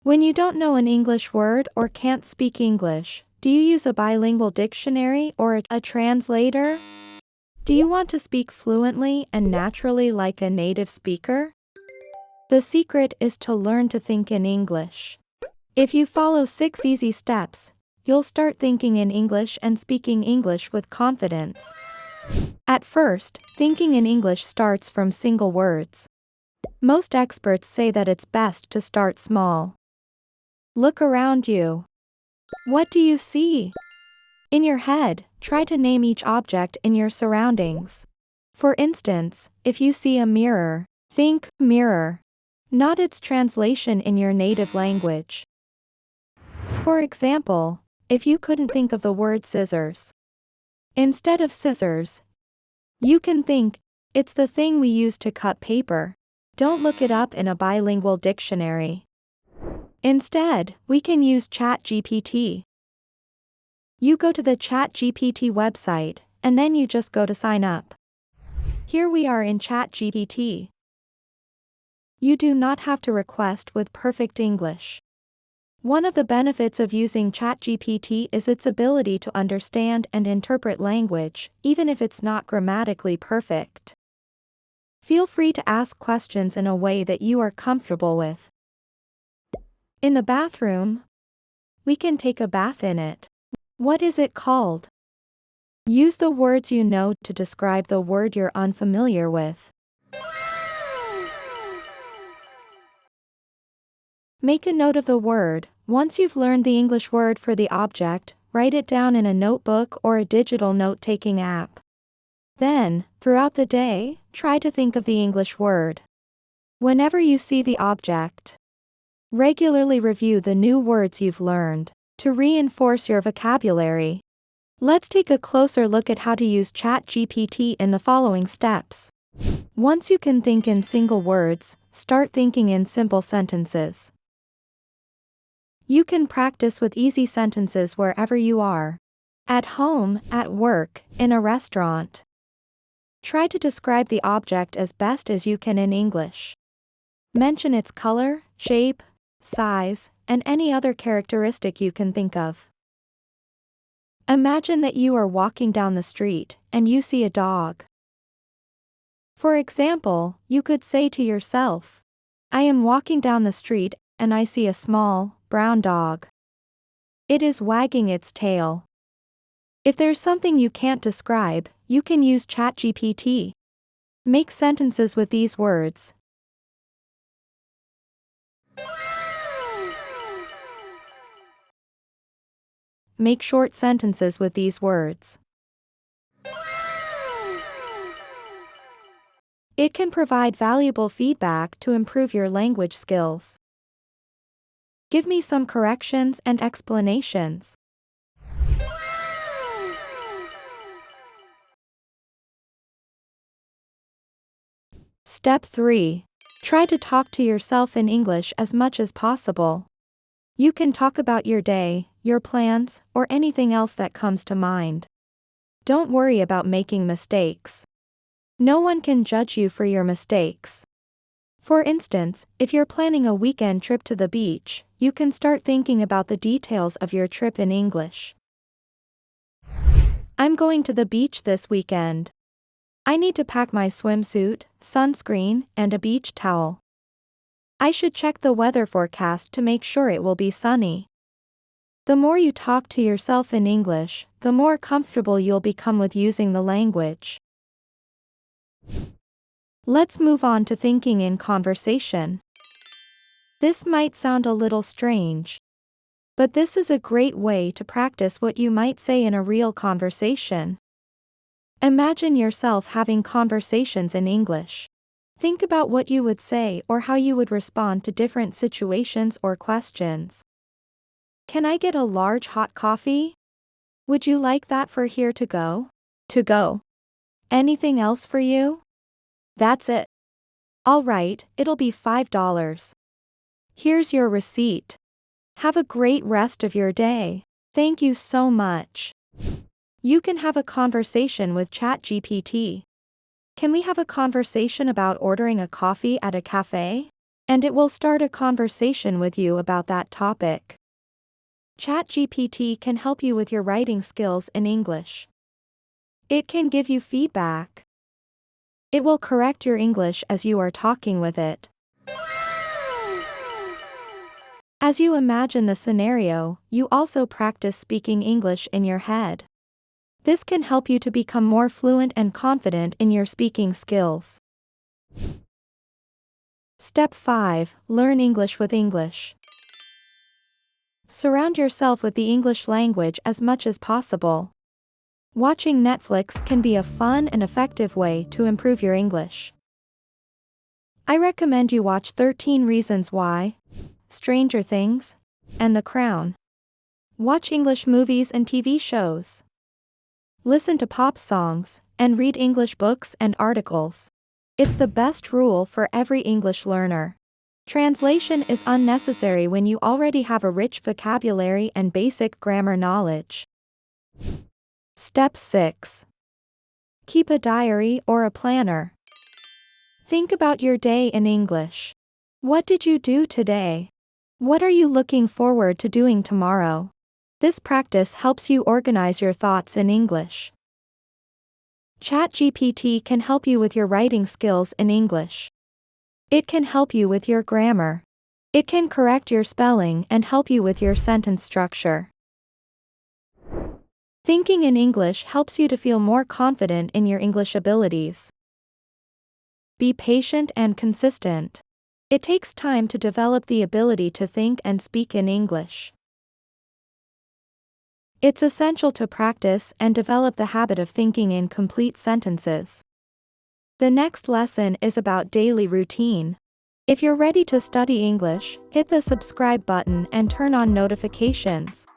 When you don't know an English word or can't speak English, do you use a bilingual dictionary or a translator? Do you want to speak fluently and naturally like a native speaker? The secret is to learn to think in English. If you follow 6 easy steps, you'll start thinking in English and speaking English with confidence. At first, thinking in English starts from single words. Most experts say that it's best to start small. Look around you. What do you see? In your head, try to name each object in your surroundings. For instance, if you see a mirror, think mirror, not its translation in your native language. For example, if you couldn't think of the word scissors, instead of scissors, you can think, it's the thing we use to cut paper. Don't look it up in a bilingual dictionary. Instead, we can use ChatGPT. You go to the ChatGPT website, and then you just go to sign up. Here we are in ChatGPT. You do not have to request with perfect English. One of the benefits of using ChatGPT is its ability to understand and interpret language, even if it's not grammatically perfect. Feel free to ask questions in a way that you are comfortable with. In the bathroom, we can take a bath in it. What is it called? Use the words you know to describe the word you're unfamiliar with. Make a note of the word. Once you've learned the English word for the object, write it down in a notebook or a digital note-taking app. Then, throughout the day, try to think of the English word. Whenever you see the object, regularly review the new words you've learned to reinforce your vocabulary. Let's take a closer look at how to use ChatGPT in the following steps. Once you can think in single words, start thinking in simple sentences. You can practice with easy sentences wherever you are. At home, at work, in a restaurant. Try to describe the object as best as you can in English. Mention its color, shape, size, and any other characteristic you can think of. Imagine that you are walking down the street, and you see a dog. For example, you could say to yourself, I am walking down the street, and I see a small, brown dog. It is wagging its tail. If there's something you can't describe, you can use ChatGPT. Make sentences with these words. Make short sentences with these words. It can provide valuable feedback to improve your language skills. Give me some corrections and explanations. Step 3. Try to talk to yourself in English as much as possible. You can talk about your day, your plans, or anything else that comes to mind. Don't worry about making mistakes. No one can judge you for your mistakes. For instance, if you're planning a weekend trip to the beach, you can start thinking about the details of your trip in English. I'm going to the beach this weekend. I need to pack my swimsuit, sunscreen, and a beach towel. I should check the weather forecast to make sure it will be sunny. The more you talk to yourself in English, the more comfortable you'll become with using the language. Let's move on to thinking in conversation. This might sound a little strange, but this is a great way to practice what you might say in a real conversation. Imagine yourself having conversations in English. Think about what you would say or how you would respond to different situations or questions. Can I get a large hot coffee? Would you like that for here to go? To go. Anything else for you? That's it. All right, it'll be $5. Here's your receipt. Have a great rest of your day. Thank you so much. You can have a conversation with ChatGPT. Can we have a conversation about ordering a coffee at a cafe? and it will start a conversation with you about that topic. ChatGPT can help you with your writing skills in English. It can give you feedback. It will correct your English as you are talking with it. As you imagine the scenario, you also practice speaking English in your head. This can help you to become more fluent and confident in your speaking skills. Step 5. Learn English with English. Surround yourself with the English language as much as possible. Watching Netflix can be a fun and effective way to improve your English. I recommend you watch 13 Reasons Why, Stranger Things, and The Crown. Watch English movies and TV shows. Listen to pop songs, and read English books and articles. It's the best rule for every English learner. Translation is unnecessary when you already have a rich vocabulary and basic grammar knowledge. Step 6. Keep a diary or a planner. Think about your day in English. What did you do today? What are you looking forward to doing tomorrow? This practice helps you organize your thoughts in English. ChatGPT can help you with your writing skills in English. It can help you with your grammar. It can correct your spelling and help you with your sentence structure. Thinking in English helps you to feel more confident in your English abilities. Be patient and consistent. It takes time to develop the ability to think and speak in English. It's essential to practice and develop the habit of thinking in complete sentences. The next lesson is about daily routine. If you're ready to study English, hit the subscribe button and turn on notifications.